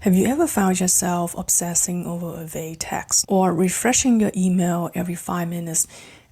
Have you ever found yourself obsessing over a vague text or refreshing your email every 5 minutes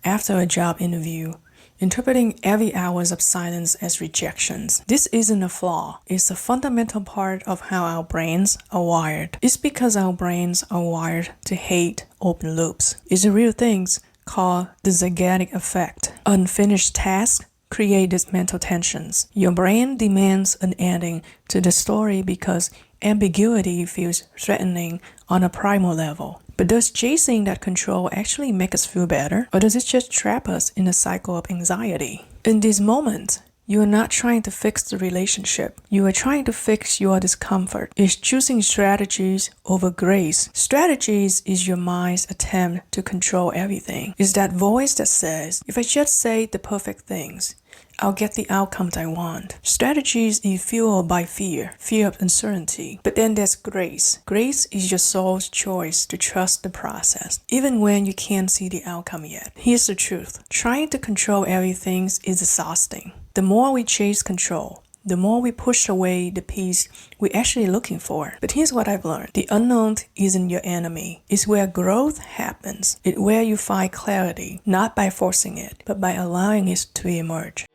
after a job interview, interpreting every hours of silence as rejections? This isn't a flaw. It's a fundamental part of how our brains are wired. It's because our brains are wired to hate open loops. It's a real thing called the Zeigarnik effect. Unfinished tasks create these mental tensions. Your brain demands an ending to the story because ambiguity feels threatening on a primal level. But does chasing that control actually make us feel better? Or does it just trap us in a cycle of anxiety? In these moments, you are not trying to fix the relationship. You are trying to fix your discomfort. It's choosing strategies over grace. Strategies is your mind's attempt to control everything. It's that voice that says, if I just say the perfect things, I'll get the outcomes I want. Strategies is fueled by fear of uncertainty. But then there's grace. Grace is your soul's choice to trust the process, even when you can't see the outcome yet. Here's the truth. Trying to control everything is exhausting. The more we chase control, the more we push away the peace we're actually looking for. But here's what I've learned. The unknown isn't your enemy. It's where growth happens. It's where you find clarity, not by forcing it, but by allowing it to emerge.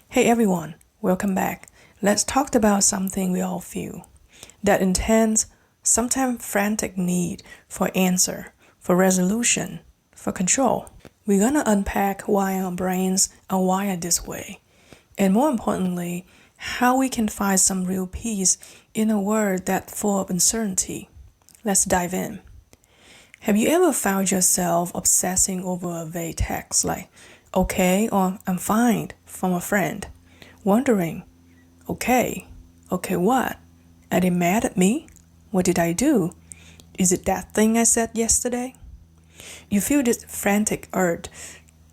Hey everyone, welcome back. Let's talk about something we all feel. That intense, sometimes frantic need for answer, for resolution, for control. We're gonna unpack why our brains are wired this way. And more importantly, how we can find some real peace in a world that's full of uncertainty. Let's dive in. Have you ever found yourself obsessing over a vague text like, okay or I'm fine from a friend? Wondering, okay what? Are they mad at me? What did I do? Is it that thing I said yesterday? You feel this frantic urge,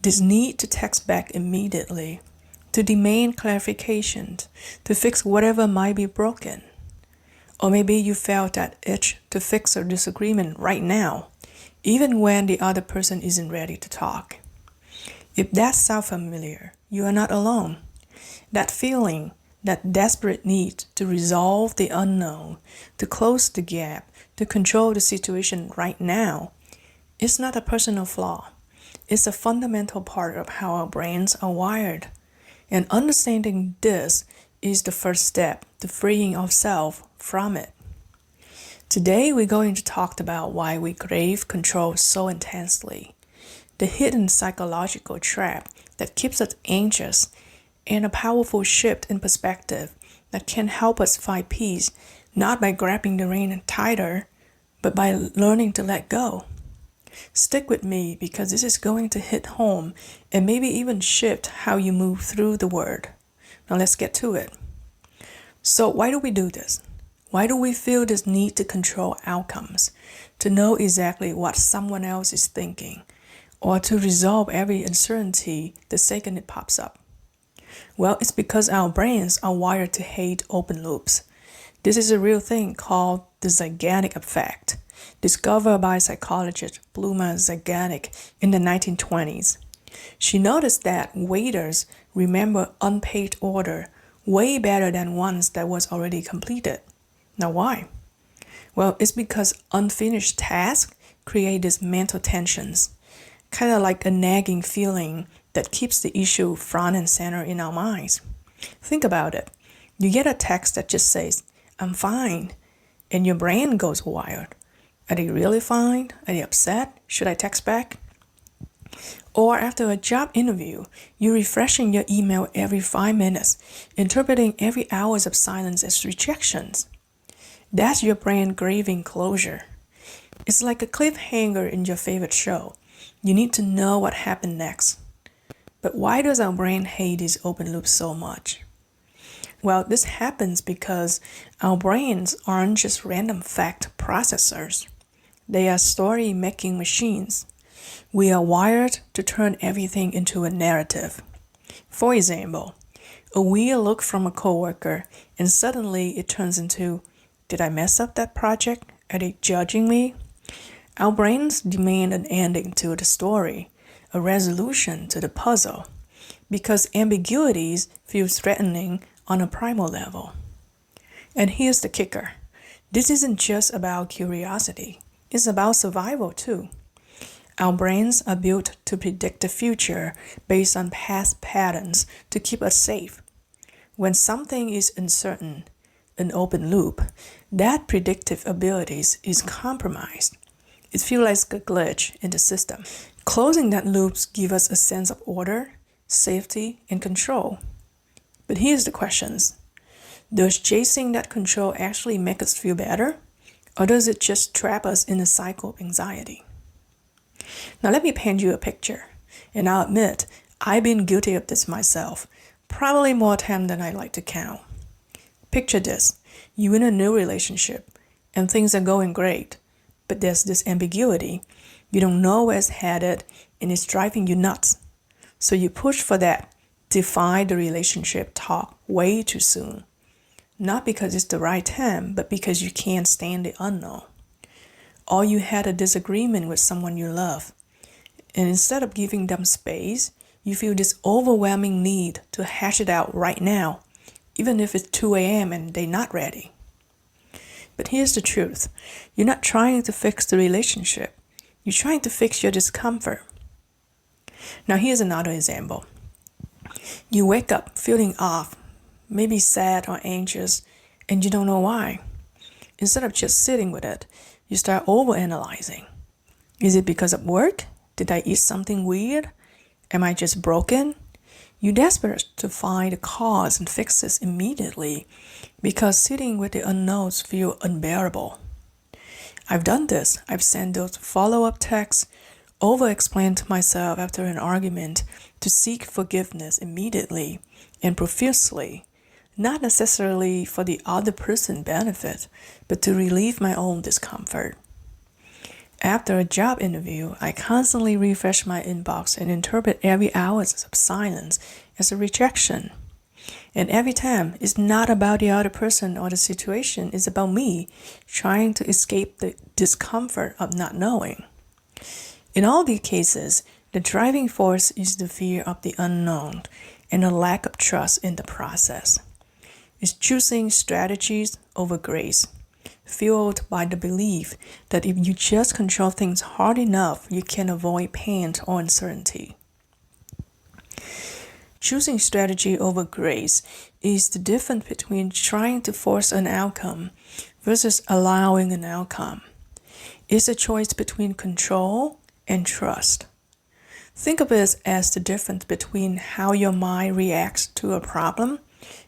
this need to text back immediately, to demand clarifications, to fix whatever might be broken. Or maybe you felt that itch to fix a disagreement right now, even when the other person isn't ready to talk. If that sounds familiar, you are not alone. That feeling, that desperate need to resolve the unknown, to close the gap, to control the situation right now, is not a personal flaw. It's a fundamental part of how our brains are wired. And understanding this is the first step to freeing ourselves from it. Today we're going to talk about why we crave control so intensely, the hidden psychological trap that keeps us anxious, and a powerful shift in perspective that can help us find peace, not by grabbing the rein tighter, but by learning to let go. Stick with me because this is going to hit home and maybe even shift how you move through the world. Now let's get to it. So why do we do this? Why do we feel this need to control outcomes, to know exactly what someone else is thinking, or to resolve every uncertainty the second it pops up? Well, it's because our brains are wired to hate open loops. This is a real thing called the Zeigarnik effect, discovered by psychologist Bluma Zeigarnik in the 1920s. She noticed that waiters remember unpaid order way better than ones that was already completed. Now why? Well, it's because unfinished tasks create these mental tensions, kind of like a nagging feeling that keeps the issue front and center in our minds. Think about it. You get a text that just says, I'm fine, and your brain goes wild. Are they really fine? Are they upset? Should I text back? Or after a job interview, you're refreshing your email every 5 minutes, interpreting every hours of silence as rejections. That's your brain craving closure. It's like a cliffhanger in your favorite show. You need to know what happened next. But why does our brain hate these open loops so much? Well, this happens because our brains aren't just random fact processors. They are story-making machines. We are wired to turn everything into a narrative. For example, a weird look from a coworker, and suddenly it turns into, did I mess up that project? Are they judging me? Our brains demand an ending to the story, a resolution to the puzzle, because ambiguities feel threatening on a primal level. And here's the kicker. This isn't just about curiosity. It's about survival too. Our brains are built to predict the future based on past patterns to keep us safe. When something is uncertain, an open loop, that predictive abilities is compromised. It feels like a glitch in the system. Closing that loop gives us a sense of order, safety, and control. But here's the questions. Does chasing that control actually make us feel better? Or does it just trap us in a cycle of anxiety? Now let me paint you a picture. And I'll admit, I've been guilty of this myself, probably more times than I like to count. Picture this. You're in a new relationship, and things are going great. But there's this ambiguity. You don't know where it's headed, and it's driving you nuts. So you push for that define the relationship talk way too soon. Not because it's the right time, but because you can't stand the unknown. Or you had a disagreement with someone you love, and instead of giving them space, you feel this overwhelming need to hash it out right now, even if it's 2 a.m. and they're not ready. But here's the truth. You're not trying to fix the relationship. You're trying to fix your discomfort. Now here's another example. You wake up feeling off, maybe sad or anxious, and you don't know why. Instead of just sitting with it, you start overanalyzing. Is it because of work? Did I eat something weird? Am I just broken? You're desperate to find the cause and fix this immediately because sitting with the unknowns feels unbearable. I've done this. I've sent those follow-up texts, over-explained to myself after an argument to seek forgiveness immediately and profusely, not necessarily for the other person's benefit, but to relieve my own discomfort. After a job interview, I constantly refresh my inbox and interpret every hour of silence as a rejection. And every time, it's not about the other person or the situation, it's about me trying to escape the discomfort of not knowing. In all these cases, the driving force is the fear of the unknown and a lack of trust in the process. It's choosing strategies over grace, fueled by the belief that if you just control things hard enough, you can avoid pain or uncertainty. Choosing strategy over grace is the difference between trying to force an outcome versus allowing an outcome. It's a choice between control and trust. Think of it as the difference between how your mind reacts to a problem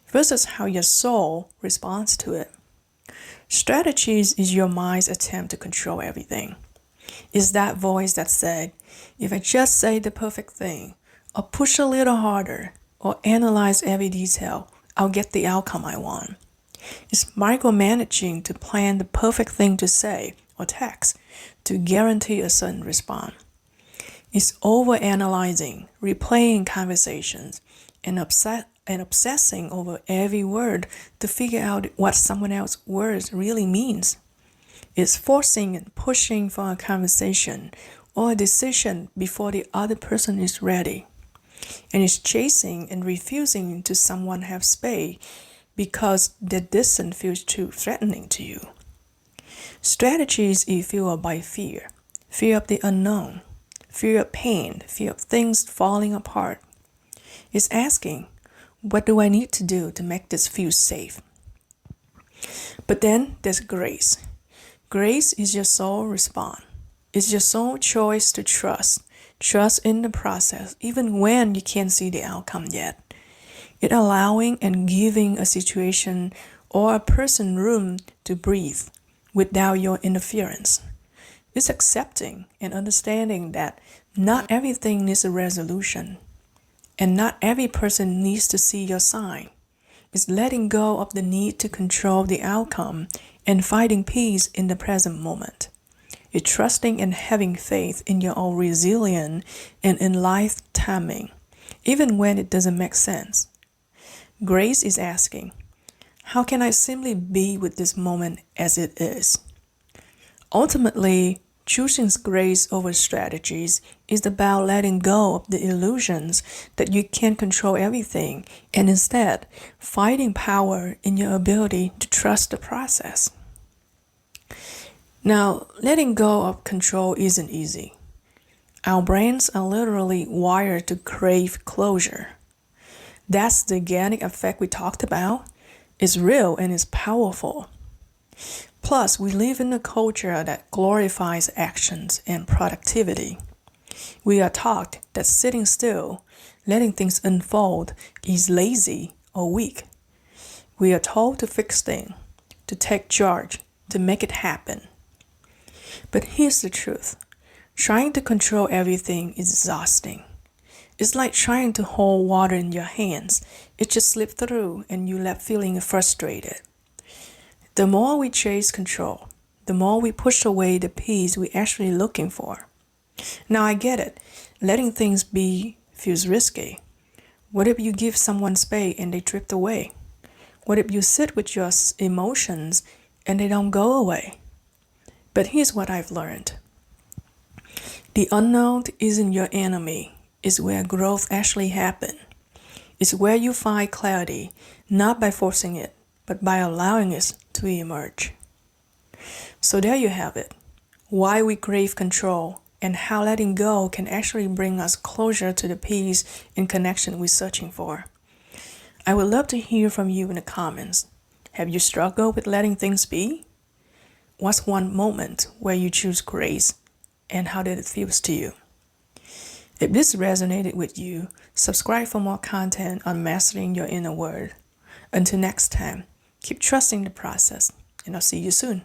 versus how your soul responds to it. Strategies is your mind's attempt to control everything. It's that voice that said, if I just say the perfect thing, or push a little harder, or analyze every detail, I'll get the outcome I want. It's micromanaging to plan the perfect thing to say or text to guarantee a certain response. It's overanalyzing, replaying conversations, and obsessing over every word to figure out what someone else's words really means. It's forcing and pushing for a conversation or a decision before the other person is ready. And it's chasing and refusing to someone have space because the distance feels too threatening to you. Strategies is fueled by fear of the unknown, fear of pain, fear of things falling apart. It's asking, what do I need to do to make this feel safe? But then there's grace. Grace is your soul response. It's your soul choice to trust in the process, even when you can't see the outcome yet. It allowing and giving a situation or a person room to breathe without your interference. It's accepting and understanding that not everything needs a resolution, and not every person needs to see your sign. It's letting go of the need to control the outcome and finding peace in the present moment. It's trusting and having faith in your own resilience and in life timing, even when it doesn't make sense. Grace is asking, how can I simply be with this moment as it is? Ultimately, Choosing grace over strategies is about letting go of the illusions that you can't control everything and instead finding power in your ability to trust the process. Now, letting go of control isn't easy. Our brains are literally wired to crave closure. That's the organic effect we talked about. It's real and it's powerful. Plus, we live in a culture that glorifies actions and productivity. We are taught that sitting still, letting things unfold, is lazy or weak. We are told to fix things, to take charge, to make it happen. But here's the truth. Trying to control everything is exhausting. It's like trying to hold water in your hands. It just slips through and you left feeling frustrated. The more we chase control, the more we push away the peace we're actually looking for. Now I get it. Letting things be feels risky. What if you give someone space and they drift away? What if you sit with your emotions and they don't go away? But here's what I've learned. The unknown isn't your enemy. It's where growth actually happens. It's where you find clarity, not by forcing it, but by allowing it to emerge. So there you have it. Why we crave control and how letting go can actually bring us closer to the peace and connection we're searching for. I would love to hear from you in the comments. Have you struggled with letting things be? What's one moment where you choose grace and how did it feel to you? If this resonated with you, subscribe for more content on mastering your inner world. Until next time, keep trusting the process, and I'll see you soon.